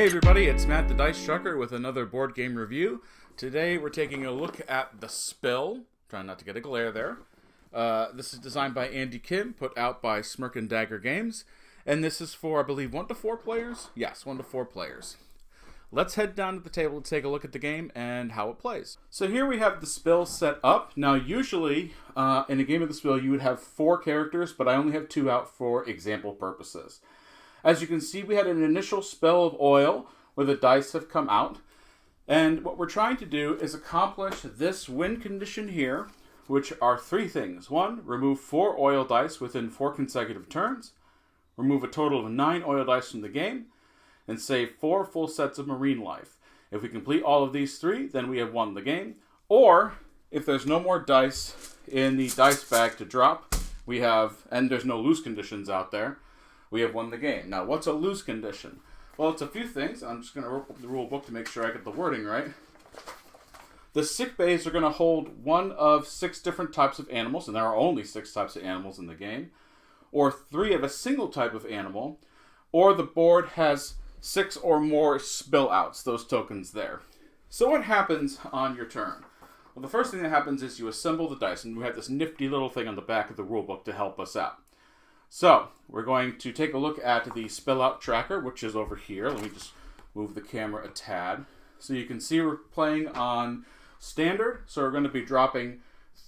Hey everybody, it's Matt the Dice Chucker with another board game review. Today we're taking a look at The Spill. Trying not to get a glare there. This is designed by Andy Kim, put out by Smirk and Dagger Games. And this is for, I believe, 1 to 4 players? Yes, 1 to 4 players. Let's head down to the table to take a look at the game and how it plays. So here we have The Spill set up. Now usually, in a game of The Spill, you would have 4 characters, but I only have 2 out for example purposes. As you can see, we had an initial spell of oil where the dice have come out. And what we're trying to do is accomplish this win condition here, which are 3 things. 1, remove 4 oil dice within 4 consecutive turns. Remove a total of 9 oil dice from the game. And save 4 full sets of marine life. If we complete all of these 3, then we have won the game. Or, if there's no more dice in the dice bag to drop, we have, and there's no lose conditions out there, we have won the game. Now, what's a lose condition? Well, it's a few things. I'm just going to open up the rule book to make sure I get the wording right. The sick bays are going to hold 1 of 6 different types of animals, and there are only 6 types of animals in the game, or 3 of a single type of animal, or the board has 6 or more spill outs, those tokens there. So what happens on your turn? Well, the first thing that happens is you assemble the dice, and we have this nifty little thing on the back of the rulebook to help us out. So, we're going to take a look at the spill out tracker, which is over here. Let me just move the camera a tad. So you can see we're playing on standard, so we're going to be dropping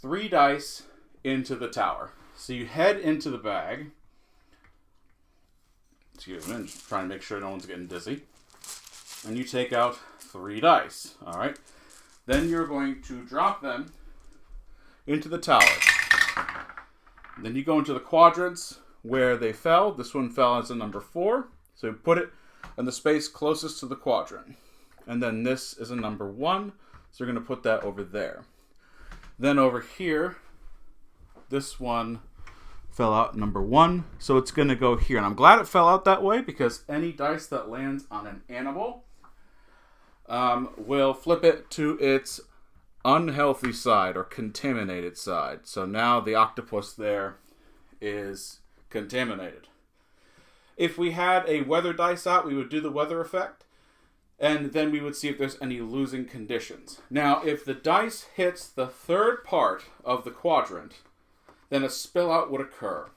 3 dice into the tower. So you head into the bag. Excuse me, I'm just trying to make sure no one's getting dizzy. And you take out 3 dice, all right? Then you're going to drop them into the tower. Then you go into the quadrants where they fell. This one fell as a number 4, so you put it in the space closest to the quadrant. And then this is a number 1, so you're going to put that over there. Then over here, this one fell out number 1, so it's going to go here. And I'm glad it fell out that way because any dice that lands on an animal will flip it to its unhealthy side or contaminated side. So now the octopus there is contaminated. If we had a weather dice out, we would do the weather effect, and then we would see if there's any losing conditions. Now, if the dice hits the 3rd part of the quadrant, then a spill out would occur.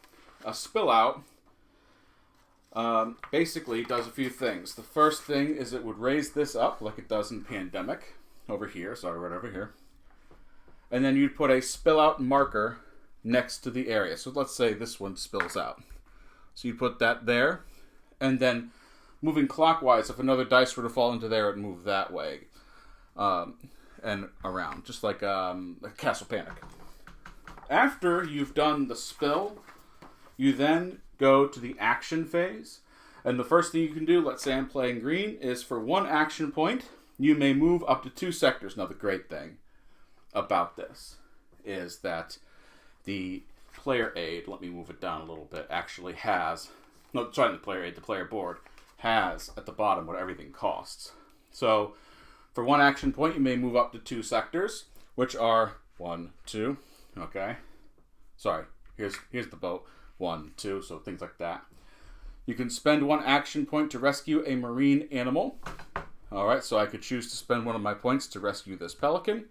A spill out basically does a few things. The first thing is it would raise this up like it does in Pandemic over here. Sorry, right over here. And then you'd put a spill out marker next to the area. So let's say this one spills out. So you put that there, and then moving clockwise, if another dice were to fall into there, it'd move that way and around, just like Castle Panic. After you've done the spill, you then go to the action phase. And the first thing you can do, let's say I'm playing green, is for 1 action point, you may move up to 2 sectors. Now the great thing about this is that the player aid, let me move it down a little bit, actually has, no, sorry, the player aid, the player board, has at the bottom what everything costs. So for 1 action point, you may move up to 2 sectors, which are 1, 2, okay. Sorry, here's the boat, 1, 2, so things like that. You can spend 1 action point to rescue a marine animal. All right, so I could choose to spend 1 of my points to rescue this pelican.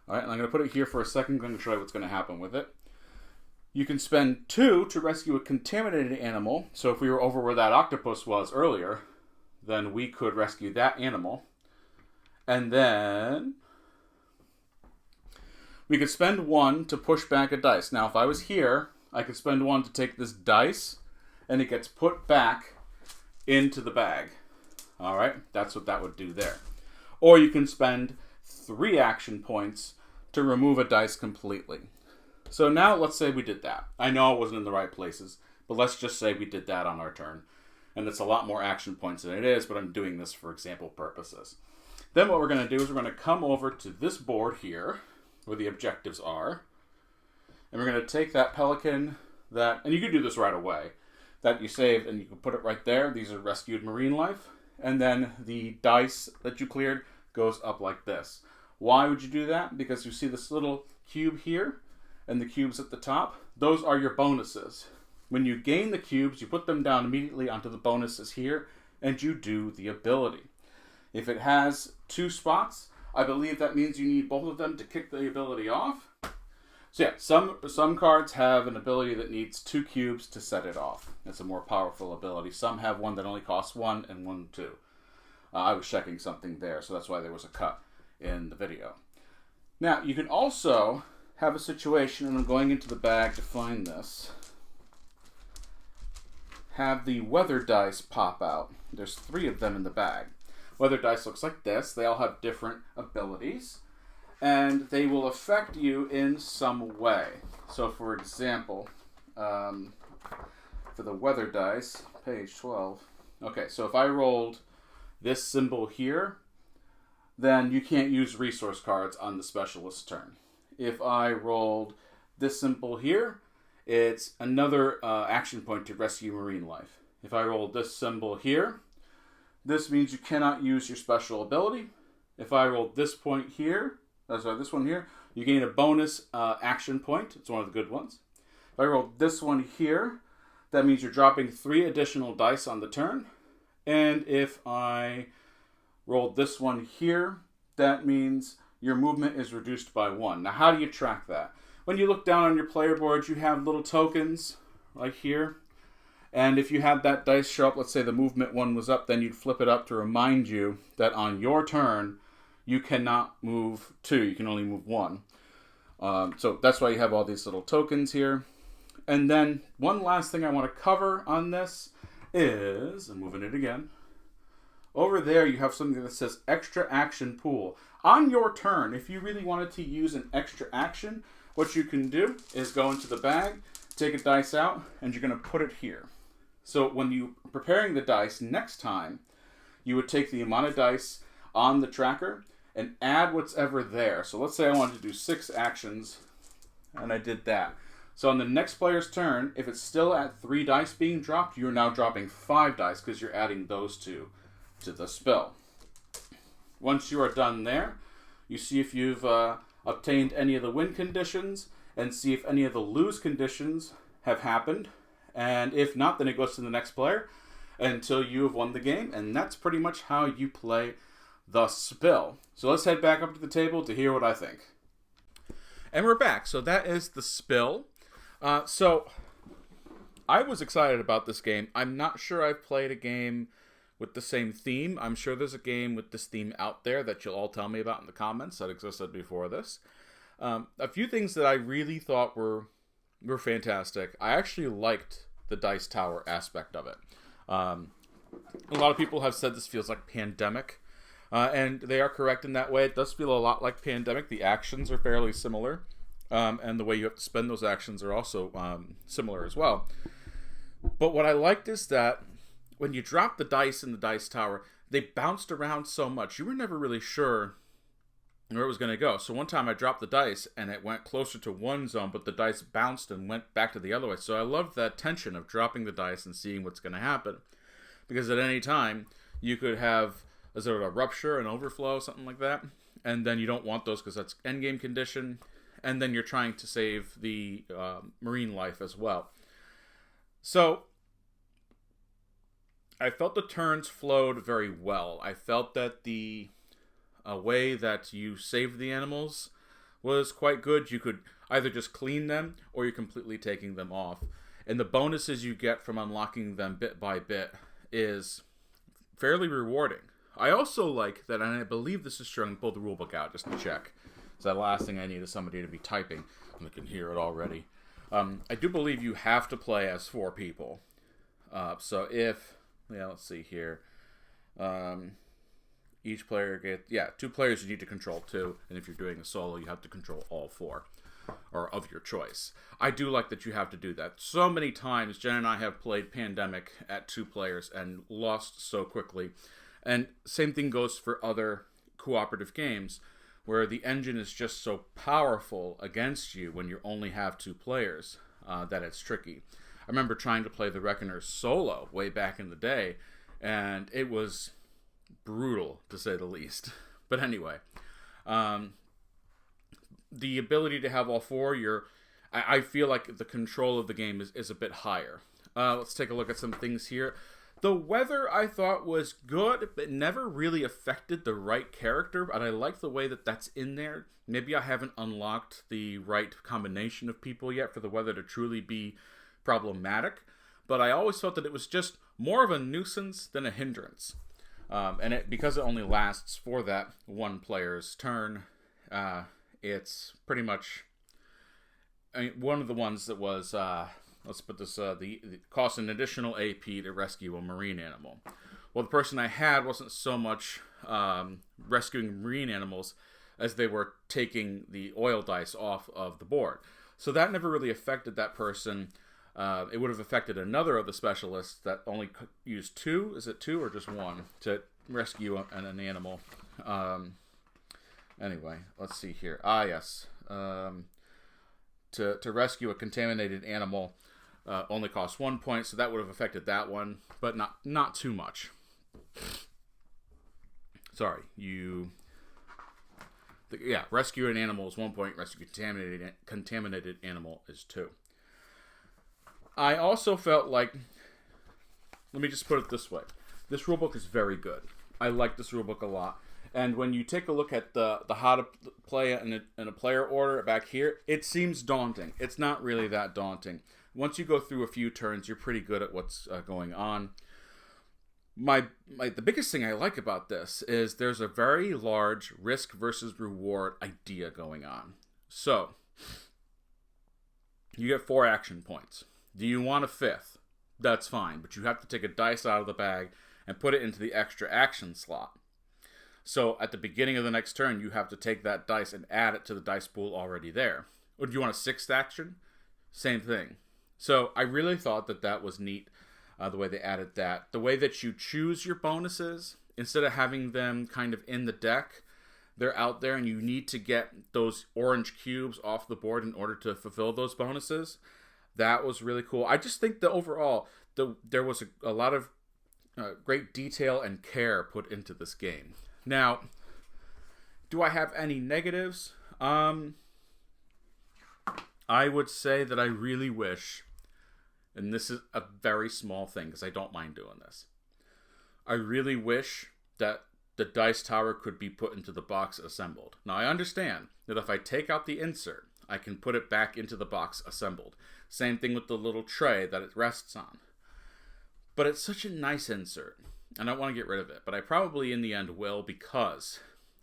All right, and I'm going to put it here for a second. I'm going to show you what's going to happen with it. You can spend 2 to rescue a contaminated animal. So if we were over where that octopus was earlier, then we could rescue that animal. And then we could spend 1 to push back a dice. Now, if I was here, I could spend 1 to take this dice, and it gets put back into the bag. All right, that's what that would do there. Or you can spend 3 action points to remove a dice completely. So now let's say we did that. I know I wasn't in the right places, but let's just say we did that on our turn. And it's a lot more action points than it is, but I'm doing this for example purposes. Then what we're going to do is we're going to come over to this board here, where the objectives are. And we're going to take that pelican that, and you can do this right away, that you saved, and you can put it right there. These are rescued marine life. And then the dice that you cleared goes up like this. Why would you do that? Because you see this little cube here and the cubes at the top. Those are your bonuses. When you gain the cubes, you put them down immediately onto the bonuses here, and you do the ability. If it has 2 spots, I believe that means you need both of them to kick the ability off. So yeah, some cards have an ability that needs 2 cubes to set it off. It's a more powerful ability. Some have one that only costs 1 and 1 2. I was checking something there, so that's why there was a cut in the video. Now, you can also have a situation, and I'm going into the bag to find this, have the weather dice pop out. There's 3 of them in the bag. Weather dice looks like this. They all have different abilities, and they will affect you in some way. So, for example, for the weather dice, page 12. Okay, so if I rolled this symbol here, then you can't use resource cards on the specialist's turn. If I rolled this symbol here, it's another action point to rescue marine life. If I rolled this symbol here, this means you cannot use your special ability. If I rolled this point here, this one here, you gain a bonus action point. It's one of the good ones. If I rolled this one here, that means you're dropping 3 additional dice on the turn. And if I rolled this one here, that means your movement is reduced by 1. Now, how do you track that? When you look down on your player board, you have little tokens right here. And if you had that dice show up, let's say the movement 1 was up, then you'd flip it up to remind you that on your turn, you cannot move 2. You can only move 1. So that's why you have all these little tokens here. And then one last thing I want to cover on this is, I'm moving it again. Over there, you have something that says extra action pool. On your turn, if you really wanted to use an extra action, what you can do is go into the bag, take a dice out, and you're going to put it here. So when you're preparing the dice next time, you would take the amount of dice on the tracker and add what's ever there. So let's say I wanted to do 6 actions, and I did that. So on the next player's turn, if it's still at 3 dice being dropped, you're now dropping 5 dice because you're adding those 2 to the spell. Once you are done there, you see if you've obtained any of the win conditions and see if any of the lose conditions have happened. And if not, then it goes to the next player until you have won the game. And that's pretty much how you play the spill. So let's head back up to the table to hear what I think. And we're back. So that is the spill. So I was excited about this game. I'm not sure I've played a game with the same theme. I'm sure there's a game with this theme out there that you'll all tell me about in the comments that existed before this. A few things that I really thought were fantastic. I actually liked the dice tower aspect of it. A lot of people have said this feels like Pandemic, and they are correct in that way. It does feel a lot like Pandemic. The actions are fairly similar, and the way you have to spend those actions are also similar as well. But what I liked is that when you dropped the dice in the dice tower, they bounced around so much. You were never really sure where it was going to go. So one time I dropped the dice and it went closer to one zone, but the dice bounced and went back to the other way. So I loved that tension of dropping the dice and seeing what's going to happen. Because at any time, you could have a sort of a rupture, an overflow, something like that. And then you don't want those because that's endgame condition. And then you're trying to save the marine life as well. So I felt the turns flowed very well. I felt that the way that you saved the animals was quite good. You could either just clean them or you're completely taking them off. And the bonuses you get from unlocking them bit by bit is fairly rewarding. I also like that, and I believe this is true, I'm going to pull the rulebook out just to check. So the last thing I need is somebody to be typing. I can hear it already. I do believe you have to play as 4 people. So if, let's see here. Each player gets, 2 players you need to control 2. And if you're doing a solo, you have to control all 4. Or of your choice. I do like that you have to do that. So many times, Jen and I have played Pandemic at 2 players and lost so quickly. And same thing goes for other cooperative games, where the engine is just so powerful against you when you only have 2 players that it's tricky. I remember trying to play the Reckoners solo way back in the day, and it was brutal, to say the least. But anyway, the ability to have all 4, I feel like the control of the game is a bit higher. Let's take a look at some things here. The weather I thought was good, but never really affected the right character. But I like the way that that's in there. Maybe I haven't unlocked the right combination of people yet for the weather to truly be problematic. But I always felt that it was just more of a nuisance than a hindrance. Because it only lasts for that one player's turn, it's pretty much one of the ones that was, let's put this, the cost an additional AP to rescue a marine animal. Well, the person I had wasn't so much rescuing marine animals as they were taking the oil dice off of the board. So that never really affected that person. It would have affected another of the specialists that only used 2, is it 2 or just 1, to rescue an animal. Anyway, let's see here. Yes. To rescue a contaminated animal only costs 1 point, so that would have affected that one, but not too much. Sorry, rescue an animal is 1 point, rescue contaminated animal is 2. I also felt like, let me just put it this way. This rulebook is very good. I like this rulebook a lot. And when you take a look at the how to play in a player order back here, it seems daunting. It's not really that daunting. Once you go through a few turns, you're pretty good at what's going on. The biggest thing I like about this is there's a very large risk versus reward idea going on. So, you get 4 action points. Do you want a 5th? That's fine, but you have to take a dice out of the bag and put it into the extra action slot. So at the beginning of the next turn, you have to take that dice and add it to the dice pool already there. Or do you want a 6th action? Same thing. So I really thought that was neat, the way they added that. The way that you choose your bonuses, instead of having them kind of in the deck, they're out there and you need to get those orange cubes off the board in order to fulfill those bonuses. That was really cool. I just think that overall, there was a lot of great detail and care put into this game. Now, do I have any negatives? I would say that I really wish, and this is a very small thing because I don't mind doing this, I really wish that the dice tower could be put into the box assembled. Now, I understand that if I take out the insert, I can put it back into the box assembled. Same thing with the little tray that it rests on. But it's such a nice insert. I don't want to get rid of it, but I probably in the end will, because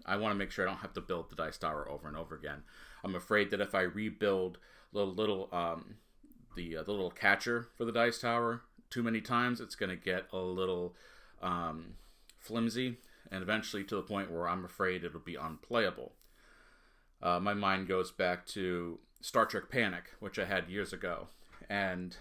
I want to make sure I don't have to build the dice tower over and over again. I'm afraid that if I rebuild the little catcher for the dice tower too many times, it's going to get a little flimsy, and eventually to the point where I'm afraid it'll be unplayable. My mind goes back to Star Trek Panic, which I had years ago, and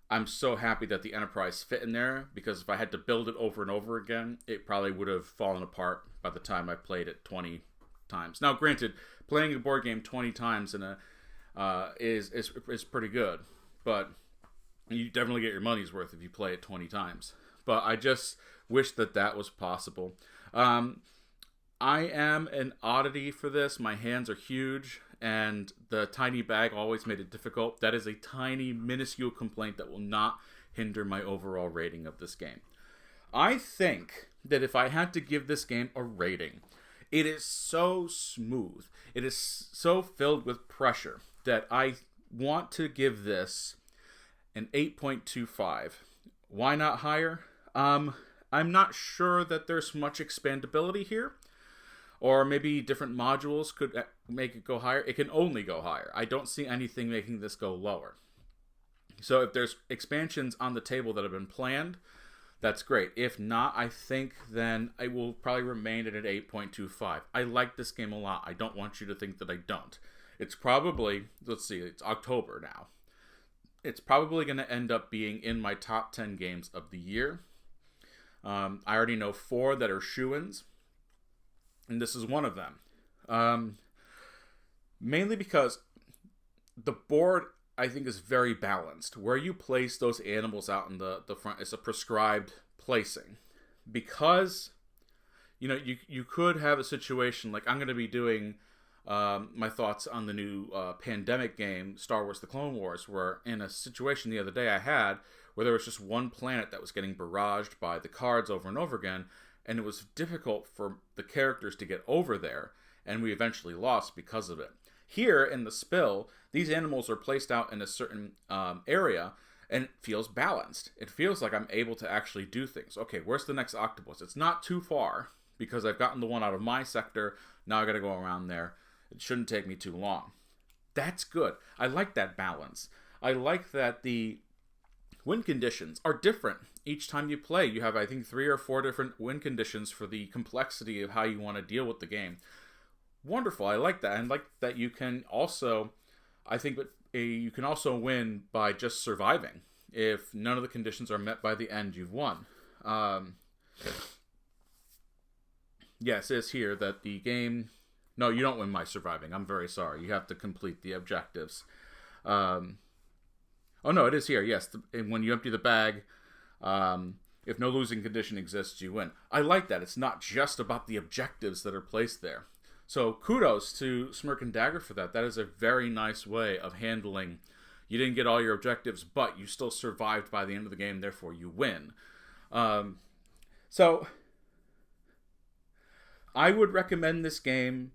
I'm so happy that the Enterprise fit in there, because if I had to build it over and over again, it probably would have fallen apart by the time I played it 20 times. Now, granted, playing a board game 20 times is pretty good, but you definitely get your money's worth if you play it 20 times. But I just wish that was possible. I am an oddity for this. My hands are huge, and the tiny bag always made it difficult. That is a tiny, minuscule complaint that will not hinder my overall rating of this game. I think that if I had to give this game a rating, it is so smooth, it is so filled with pressure, that I want to give this an 8.25. Why not higher? I'm not sure that there's much expandability here. Or maybe different modules could make it go higher. It can only go higher. I don't see anything making this go lower. So if there's expansions on the table that have been planned, that's great. If not, I think then I will probably remain at an 8.25. I like this game a lot. I don't want you to think that I don't. It's probably, let's see, it's October now. It's probably going to end up being in my top 10 games of the year. I already know 4 that are shoo-ins, and this is one of them. Mainly because the board, I think, is very balanced. Where you place those animals out in the front is a prescribed placing. Because, you could have a situation like I'm going to be doing my thoughts on the new pandemic game, Star Wars The Clone Wars, where in a situation the other day I had where there was just one planet that was getting barraged by the cards over and over again, and it was difficult for the characters to get over there, and we eventually lost because of it. Here in the spill, these animals are placed out in a certain area, and it feels balanced. It feels like I'm able to actually do things. Okay, where's the next octopus? It's not too far, because I've gotten the one out of my sector. Now I gotta go around there. It shouldn't take me too long. That's good. I like that balance. I like that the win conditions are different each time you play. You have, I think, 3 or 4 different win conditions for the complexity of how you want to deal with the game. Wonderful. I like that. And like that you can also, I think that you can also win by just surviving. If none of the conditions are met by the end, you've won. Yeah, it says here that the game... No, you don't win by surviving. I'm very sorry. You have to complete the objectives. Oh, no, it is here. Yes, when you empty the bag, if no losing condition exists, you win. I like that. It's not just about the objectives that are placed there. So kudos to Smirk and Dagger for that. That is a very nice way of handling. You didn't get all your objectives, but you still survived by the end of the game, therefore you win. So I would recommend this game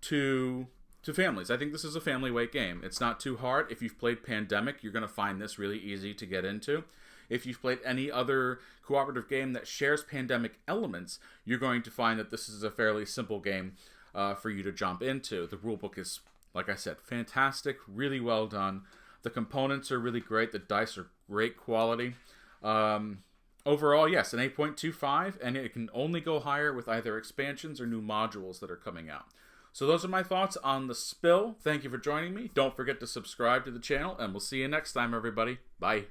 to families. I think this is a family weight game. It's not too hard. If you've played Pandemic, you're going to find this really easy to get into. If you've played any other cooperative game that shares Pandemic elements, you're going to find that this is a fairly simple game for you to jump into. The rulebook is, like I said, fantastic, really well done. The components are really great. The dice are great quality. Overall, yes, an 8.25, and it can only go higher with either expansions or new modules that are coming out. So those are my thoughts on The Spill. Thank you for joining me. Don't forget to subscribe to the channel, and we'll see you next time, everybody. Bye.